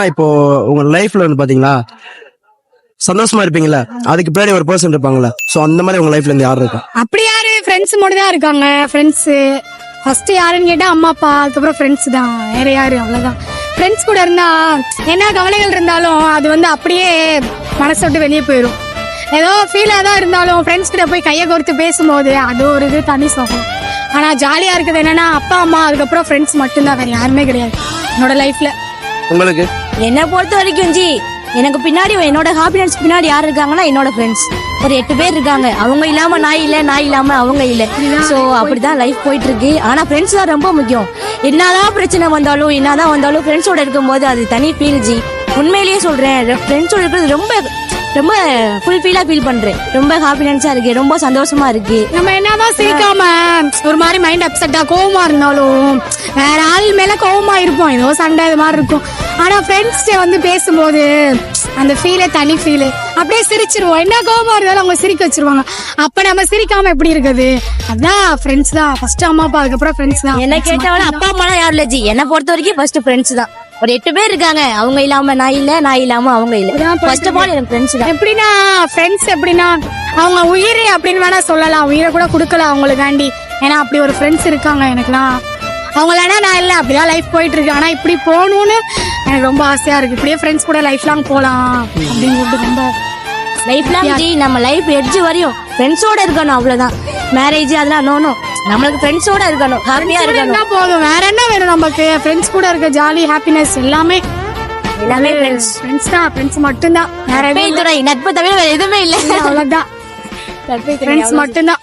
இப்போ உங்க லைஃப்ல வந்து பாத்தீங்களா சந்தோஷமா இருப்பீங்களா, அதுக்கு பின்னாடி ஒரு பர்சன் இருப்பாங்களா? சோ அந்த மாதிரி உங்க லைஃப்ல இருந்து யாரு இருக்கா? அப்படி யாரு? ஃப்ரெண்ட்ஸ் மட்டும் தான் இருக்காங்க. ஃப்ரெண்ட்ஸ் ஃபர்ஸ்ட் யாருன்னு கேட்டா அம்மா அப்பா, அதுக்கப்புறம் ஃப்ரெண்ட்ஸ் தான். வேற யாரு? அவ்வளவுதான். ஃப்ரெண்ட்ஸ் கூட இருந்தா என்ன கவலைகள் இருந்தாலும் அது வந்து அப்படியே மனசை விட்டு வெளியே போயிடும். ஏதோ ஃபீலாக தான் இருந்தாலும் ஃப்ரெண்ட்ஸ் கிட்ட போய் கையை கோர்த்து பேசும்போது அது ஒரு இது தனி சுகம். ஆனா ஜாலியா இருக்குது என்னன்னா அப்பா அம்மா அதுக்கப்புறம் ஃப்ரெண்ட்ஸ் மட்டும்தான், வேற யாருமே கிடையாது என்னோட லைஃப்ல. உங்களுக்கு? என்னை பொறுத்த வரைக்கும் எனக்கு பின்னாடி என்னோட ஹாப்பினஸ் பின்னாடி யார் இருக்காங்கன்னா என்னோட ஃப்ரெண்ட்ஸ் ஒரு 8 பேர் இருக்காங்க. அவங்க இல்லாம நான் இல்ல, நான் இல்லாம அவங்க இல்ல. சோ அப்படிதான் லைஃப் போயிட்டு இருக்கு. ஆனா ஃப்ரெண்ட்ஸ் தான் ரொம்ப முக்கியம். என்னதான் பிரச்சனை வந்தாலும் ஃப்ரெண்ட்ஸோட இருக்கும்போது அது தனி ஃபீல் ஜி. உண்மையிலேயே சொல்றேன், ஃப்ரெண்ட்ஸோட இருக்கிறது ரொம்ப ரொம்ப ஃபுல்ஃபில்லா ஃபீல் பண்றேன். ரொம்ப ஹாப்பினஸா இருக்கு, ரொம்ப சந்தோஷமா இருக்கு. நம்ம என்னதான் சிரிக்காம ஒரு மாதிரி மைண்ட் அப்செட்டா கோவமா இருந்தாலும் வேற ஆள் மேல கோவமா இருப்போம், ஏதோ சண்டை இது மாதிரி இருக்கும். ஆனா ஃப்ரெண்ட்ஸ் வந்து பேசும்போது அந்த ஃபீலே தனி ஃபீலு. அப்படியே சிரிச்சிருவோம். என்ன கோவமா இருந்தாலும் அவங்க சிரிக்க வச்சிருவாங்க. அப்ப நம்ம சிரிக்காம எப்படி இருக்குது? அதான் ஃப்ரெண்ட்ஸ் தான் ஃபர்ஸ்ட். அம்மா அப்பா அதுக்கப்புறம் ஃப்ரெண்ட்ஸ் தான். என்ன கேட்டவன அப்பா அம்மா யாரும் இல்ல ஜி. என்னை பொறுத்த வரைக்கும் ஃபர்ஸ்ட் ஃப்ரெண்ட்ஸ் தான். ஒரு 8 பேர் இருக்காங்க. அவங்க இல்லாம நான் இல்ல, நான் இல்லாம அவங்க இல்ல. ஃபர்ஸ்ட் ஆஃப் ஆல் எனக்கு ஃப்ரெண்ட்ஸ் தான். எப்படின்னா ஃப்ரெண்ட்ஸ் எப்படின்னா அவங்க உயிரே அப்படின்னு வேணா சொல்லலாம். உயிரை கூட கொடுக்கலாம் அவங்களுக்காண்டி. ஏன்னா அப்படி ஒரு ஃப்ரெண்ட்ஸ் இருக்காங்க எனக்குலாம். அவங்களா நான் இல்லை, அப்படிதான் லைஃப் போயிட்டு இருக்கு. ஆனா இப்படி போகணும்னு எனக்கு ரொம்ப ஆசையா இருக்கு. இப்படியே ஃப்ரெண்ட்ஸ் கூட லைஃப் லாங் போலாம் அப்படின்னு சொல்லிட்டு ரொம்ப லைஃப் லாங் ஜி. நம்ம லைஃப் எட்ஜ் வரையும் ஃப்ரெண்ட்ஸோட இருக்கணும், அவ்வளவுதான். மேரேஜ் அதெல்லாம் நோ. நம்மளுக்கு ஃப்ரெண்ட்ஸோட இருக்கணும், ஹாப்பியா இருக்கணும், போதும். வேற என்ன வேணும் நமக்கு? ஃப்ரெண்ட்ஸ் கூட இருக்க ஜாலி, ஹாப்பினஸ் எல்லாமே ஃப்ரெண்ட்ஸ் தான். ஃப்ரெண்ட்ஸ் மட்டும்தான். வேற நட்பு தவிர வேற எதுவுமே இல்லை. அவ்வளவுதான். ஃப்ரெண்ட்ஸ் மட்டும்தான்.